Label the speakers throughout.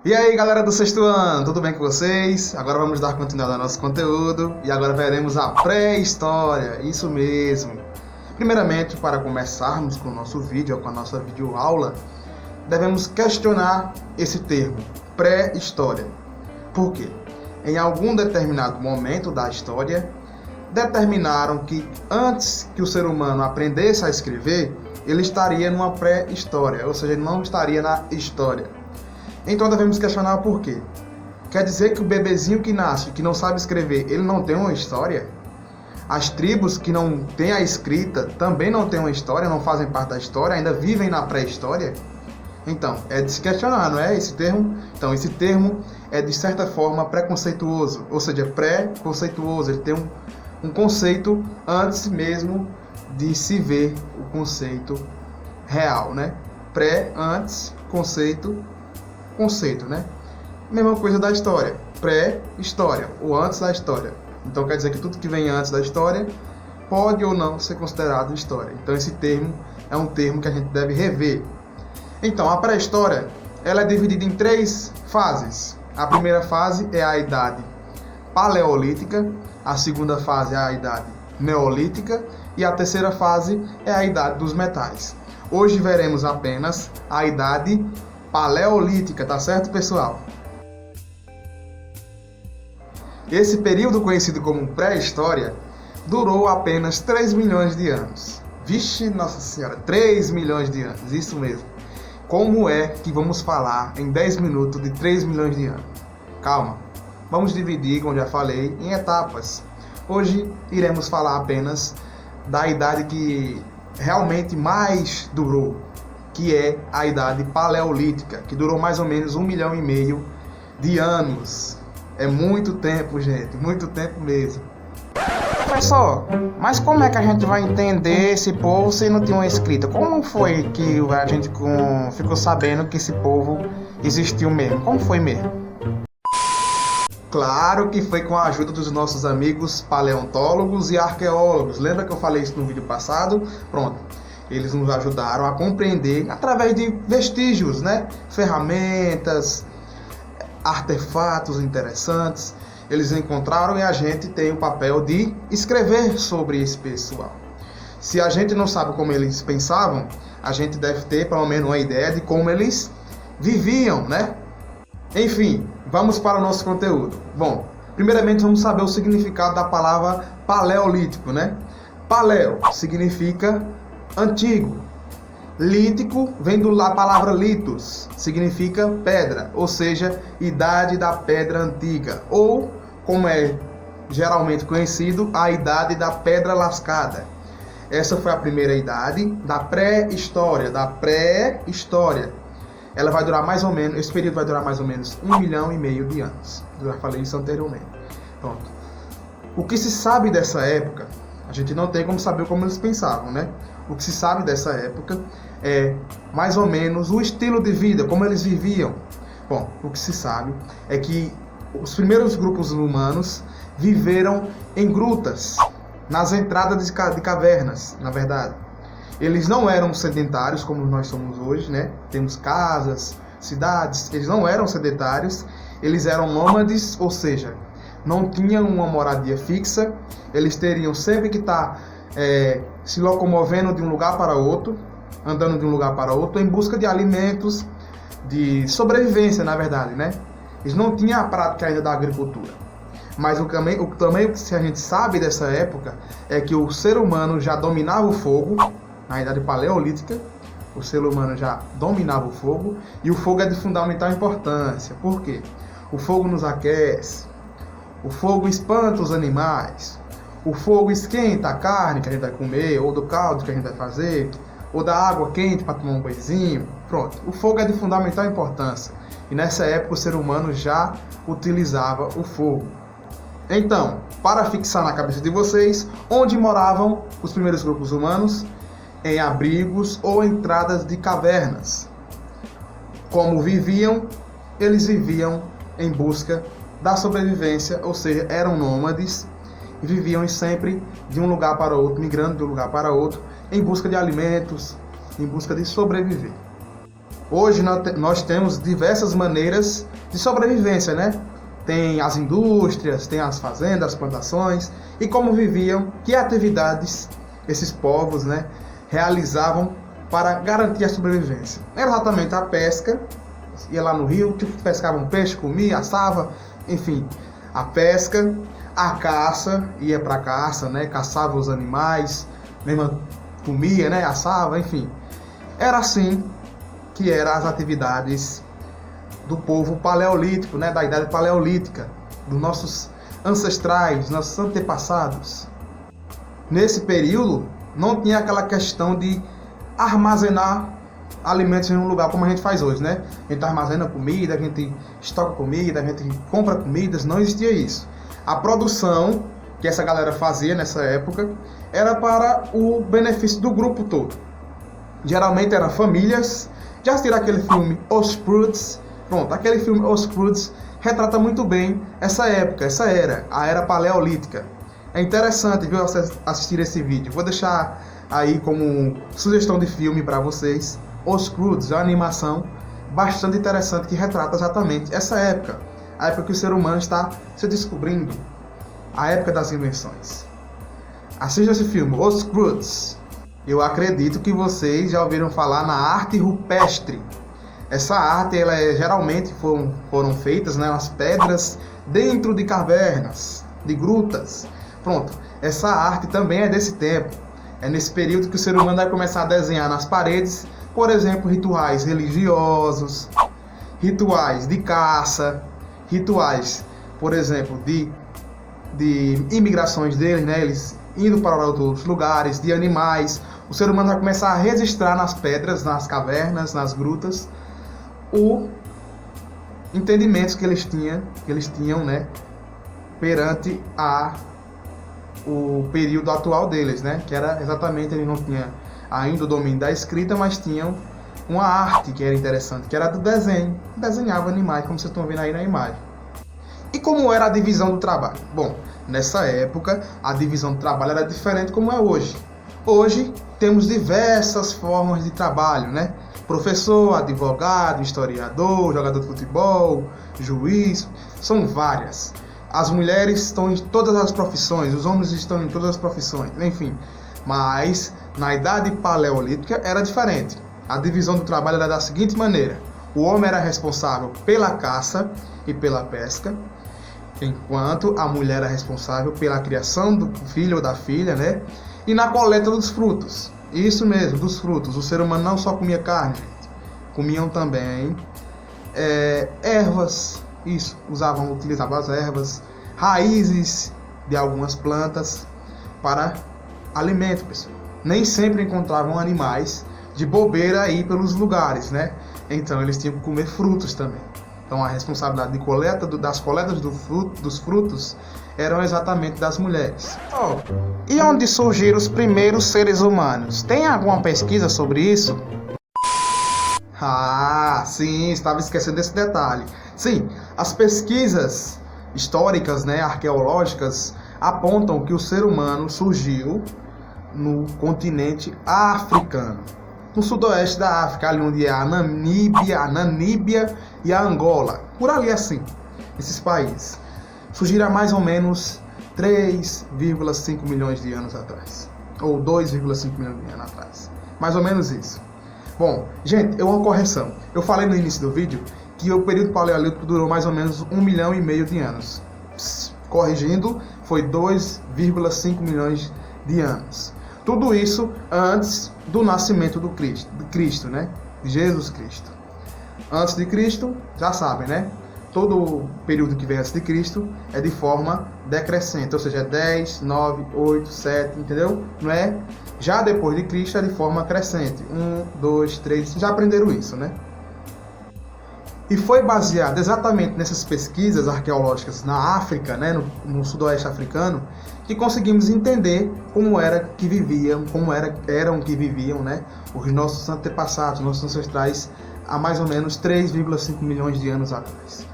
Speaker 1: E aí, galera do sexto ano, tudo bem com vocês? Agora vamos dar continuidade ao nosso conteúdo e agora veremos a pré-história, isso mesmo. Primeiramente, para começarmos com o nosso vídeo, ou com a nossa videoaula, devemos questionar esse termo, pré-história. Por quê? Em algum determinado momento da história, determinaram que antes que o ser humano aprendesse a escrever, ele estaria numa pré-história, ou seja, ele não estaria na história. Então devemos questionar o porquê. Quer dizer que o bebezinho que nasce, que não sabe escrever, ele não tem uma história? As tribos que não têm a escrita também não têm uma história, não fazem parte da história, ainda vivem na pré-história? Então, é de se questionar, não é esse termo? Então, esse termo é de certa forma preconceituoso, ou seja, pré-conceituoso, ele tem um conceito antes mesmo de se ver o conceito real, né? Pré, antes, conceito, né? Mesma coisa da história, pré-história, ou antes da história. Então quer dizer que tudo que vem antes da história pode ou não ser considerado história. Então esse termo é um termo que a gente deve rever. Então a pré-história, ela é dividida em 3 fases. A primeira fase é a idade paleolítica, a segunda fase é a idade neolítica e a terceira fase é a idade dos metais. Hoje veremos apenas a idade paleolítica, tá certo, pessoal? Esse período conhecido como pré-história durou apenas 3 milhões de anos. Vixe, nossa senhora, 3 milhões de anos, isso mesmo. Como é que vamos falar em 10 minutos de 3 milhões de anos? Calma, vamos dividir, como já falei, em etapas. Hoje iremos falar apenas da idade que realmente mais durou, que é a idade paleolítica, que durou mais ou menos 1,5 milhão de anos. É muito tempo, gente, muito tempo mesmo.
Speaker 2: Professor, mas como é que a gente vai entender esse povo se não tinha uma escrita? Como foi que a gente ficou sabendo que esse povo existiu mesmo? Como foi mesmo?
Speaker 1: Claro que foi com a ajuda dos nossos amigos paleontólogos e arqueólogos. Lembra que eu falei isso no vídeo passado? Pronto. Eles nos ajudaram a compreender através de vestígios, né? Ferramentas, artefatos interessantes. Eles encontraram e a gente tem o papel de escrever sobre esse pessoal. Se a gente não sabe como eles pensavam, a gente deve ter pelo menos uma ideia de como eles viviam, né? Enfim, vamos para o nosso conteúdo. Bom, primeiramente vamos saber o significado da palavra paleolítico, né? Paleo significa antigo. Lítico vem da palavra litos, significa pedra, ou seja, idade da pedra antiga, ou, como é geralmente conhecido, a idade da pedra lascada. Essa foi a primeira idade da pré-história, Ela vai durar mais ou menos, esse período vai durar mais ou menos 1,5 milhão de anos. Eu já falei isso anteriormente. Pronto. O que se sabe dessa época, a gente não tem como saber como eles pensavam, né? O que se sabe dessa época é mais ou menos o estilo de vida, como eles viviam. Bom, o que se sabe é que os primeiros grupos humanos viveram em grutas, nas entradas de cavernas, na verdade. Eles não eram sedentários como nós somos hoje, né? Temos casas, cidades. Eles não eram sedentários, eles eram nômades, ou seja, não tinham uma moradia fixa. Eles teriam sempre que estar se locomovendo de um lugar para outro, andando de um lugar para outro, em busca de alimentos, de sobrevivência, na verdade, né? Eles não tinham a prática ainda da agricultura. Mas também o que a gente sabe dessa época é que o ser humano já dominava o fogo. Na idade paleolítica, o ser humano já dominava o fogo, e o fogo é de fundamental importância. Por quê? O fogo nos aquece, o fogo espanta os animais, o fogo esquenta a carne que a gente vai comer, ou do caldo que a gente vai fazer, ou da água quente para tomar um banhozinho. Pronto, o fogo é de fundamental importância, e nessa época o ser humano já utilizava o fogo. Então, para fixar na cabeça de vocês, onde moravam os primeiros grupos humanos? Em abrigos ou entradas de cavernas. Como viviam? Eles viviam em busca da sobrevivência, ou seja, eram nômades e viviam sempre de um lugar para outro, migrando de um lugar para outro, em busca de alimentos, em busca de sobreviver. Hoje nós temos diversas maneiras de sobrevivência, né? Tem as indústrias, tem as fazendas, as plantações, e como viviam, que atividades esses povos, né, realizavam para garantir a sobrevivência. Era exatamente a pesca, ia lá no rio, pescava um peixe, comia, assava, enfim, a pesca, a caça, ia para caça, né, caçava os animais, mesmo comia, né, assava, enfim. Era assim que eram as atividades do povo paleolítico, né, da idade paleolítica, dos nossos ancestrais, nossos antepassados. Nesse período, não tinha aquela questão de armazenar alimentos em um lugar como a gente faz hoje, né? A gente armazena comida, a gente estoca comida, a gente compra comidas, não existia isso. A produção que essa galera fazia nessa época era para o benefício do grupo todo. Geralmente eram famílias. Já assistiram aquele filme Os Fruits? Pronto, aquele filme Os Fruits retrata muito bem essa época, essa era, a era paleolítica. É interessante, viu, assistir esse vídeo. Vou deixar aí como sugestão de filme para vocês. Os Fruits é uma animação bastante interessante que retrata exatamente essa época. A época que o ser humano está se descobrindo. A época das invenções. Assista esse filme, Os Fruits. Eu acredito que vocês já ouviram falar na arte rupestre. Essa arte, geralmente foram feitas, né, nas pedras dentro de cavernas, de grutas. Pronto, essa arte também é desse tempo. É nesse período que o ser humano vai começar a desenhar nas paredes, por exemplo, rituais religiosos, rituais de caça, rituais, por exemplo, de imigrações deles, né, eles indo para outros lugares, de animais. O ser humano vai começar a registrar nas pedras, nas cavernas, nas grutas, o entendimentos que eles tinham, né, perante o período atual deles, né, que era exatamente, eles não tinham ainda o domínio da escrita, mas tinham uma arte que era interessante, que era do desenho, desenhava animais, como vocês estão vendo aí na imagem. E como era a divisão do trabalho? Bom, nessa época, a divisão do trabalho era diferente como é hoje. Hoje, temos diversas formas de trabalho, né? Professor, advogado, historiador, jogador de futebol, juiz, são várias. As mulheres estão em todas as profissões, os homens estão em todas as profissões, enfim. Mas, na idade paleolítica, era diferente. A divisão do trabalho era da seguinte maneira. O homem era responsável pela caça e pela pesca, enquanto a mulher era responsável pela criação do filho ou da filha, né? E na coleta dos frutos. Isso mesmo, dos frutos. O ser humano não só comia carne, gente. Comiam também ervas, isso, utilizavam as ervas, raízes de algumas plantas para alimento, pessoal. Nem sempre encontravam animais de bobeira aí pelos lugares, né? Então eles tinham que comer frutos também. Então a responsabilidade das coletas dos frutos eram exatamente das mulheres.
Speaker 2: E onde surgiram os primeiros seres humanos? Tem alguma pesquisa sobre isso?
Speaker 1: Ah, sim, estava esquecendo desse detalhe. Sim, as pesquisas históricas, né, arqueológicas, apontam que o ser humano surgiu no continente africano, no sudoeste da África, ali onde é a Namíbia e a Angola, por ali assim, esses países. Surgiram há mais ou menos 3,5 milhões de anos atrás, ou 2,5 milhões de anos atrás, mais ou menos isso. Bom, gente, uma correção. Eu falei no início do vídeo que o período paleolítico durou mais ou menos 1,5 milhão de anos. Corrigindo, foi 2,5 milhões de anos. Tudo isso antes do nascimento do Cristo, né? De Jesus Cristo. Antes de Cristo, já sabem, né? Todo o período que vem antes de Cristo é de forma decrescente, ou seja, é 10, 9, 8, 7, entendeu? Não é? Já depois de Cristo é de forma crescente. 1, 2, 3, já aprenderam isso, né? E foi baseado exatamente nessas pesquisas arqueológicas na África, né, no sudoeste africano, que conseguimos entender como era que viviam, né, os nossos antepassados, nossos ancestrais, há mais ou menos 3,5 milhões de anos atrás.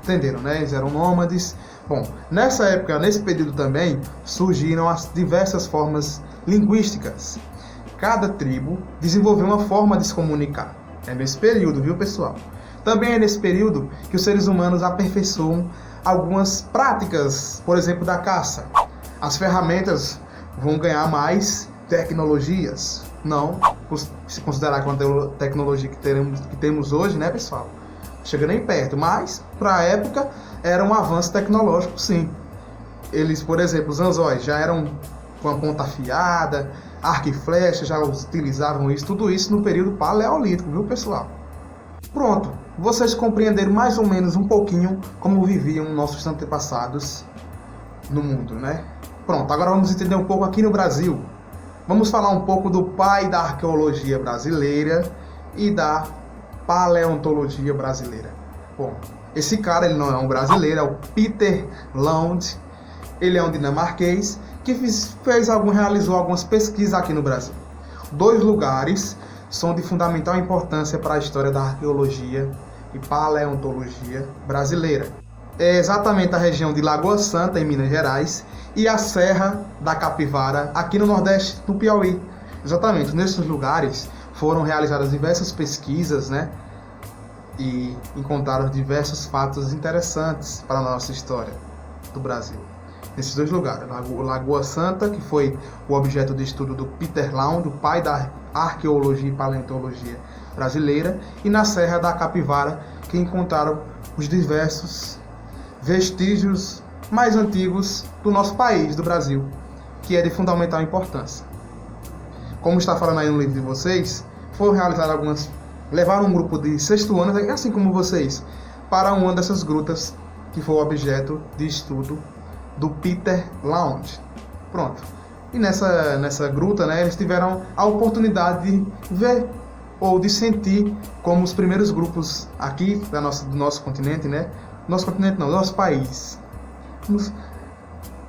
Speaker 1: Entenderam, né? Eles eram nômades. Bom, nessa época, nesse período também, surgiram as diversas formas linguísticas. Cada tribo desenvolveu uma forma de se comunicar. É nesse período, viu, pessoal? Também é nesse período que os seres humanos aperfeiçoam algumas práticas, por exemplo, da caça. As ferramentas vão ganhar mais tecnologias. Não se considerar com a tecnologia que temos hoje, né, pessoal? Chega nem perto, mas para a época era um avanço tecnológico, sim. Eles, por exemplo, os anzóis já eram com a ponta afiada, arco e flecha, já utilizavam isso, tudo isso no período paleolítico, viu, pessoal? Pronto, vocês compreenderam mais ou menos um pouquinho como viviam nossos antepassados no mundo, né? Pronto, agora vamos entender um pouco aqui no Brasil. Vamos falar um pouco do pai da arqueologia brasileira e da paleontologia brasileira. Bom, esse cara, ele não é um brasileiro, é o Peter Land. Ele é um dinamarquês que realizou algumas pesquisas aqui no Brasil. 2 lugares são de fundamental importância para a história da arqueologia e paleontologia brasileira. É exatamente a região de Lagoa Santa, em Minas Gerais, e a Serra da Capivara, aqui no Nordeste, no Piauí. Exatamente, nesses lugares foram realizadas diversas pesquisas, né? E encontraram diversos fatos interessantes para a nossa história do Brasil. Nesses 2 lugares, Lagoa Santa, que foi o objeto de estudo do Peter Land, o pai da arqueologia e paleontologia brasileira, e na Serra da Capivara, que encontraram os diversos vestígios mais antigos do nosso país, do Brasil, que é de fundamental importância. Como está falando aí no livro de vocês, foram realizadas levaram um grupo de 6º ano, assim como vocês, para uma dessas grutas que foi o objeto de estudo do Peter Land. Pronto. E nessa gruta, né, eles tiveram a oportunidade de ver ou de sentir como os primeiros grupos aqui do nosso continente, né? Nosso continente não, nosso país. Vamos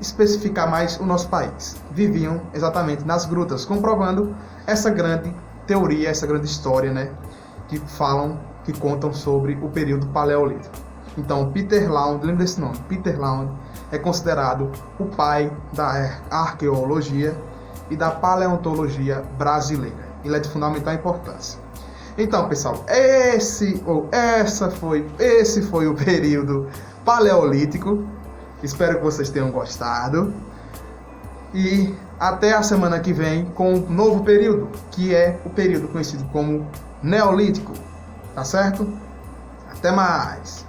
Speaker 1: especificar mais o nosso país. Viviam exatamente nas grutas, comprovando essa grande teoria, essa grande história, né? Que contam sobre o período paleolítico. Então, Peter Land, lembra desse nome? Peter Land é considerado o pai da arqueologia e da paleontologia brasileira. Ele é de fundamental importância. Então, pessoal, esse foi o período paleolítico. Espero que vocês tenham gostado. E até a semana que vem com um novo período, que é o período conhecido como Neolítico. Tá certo? Até mais!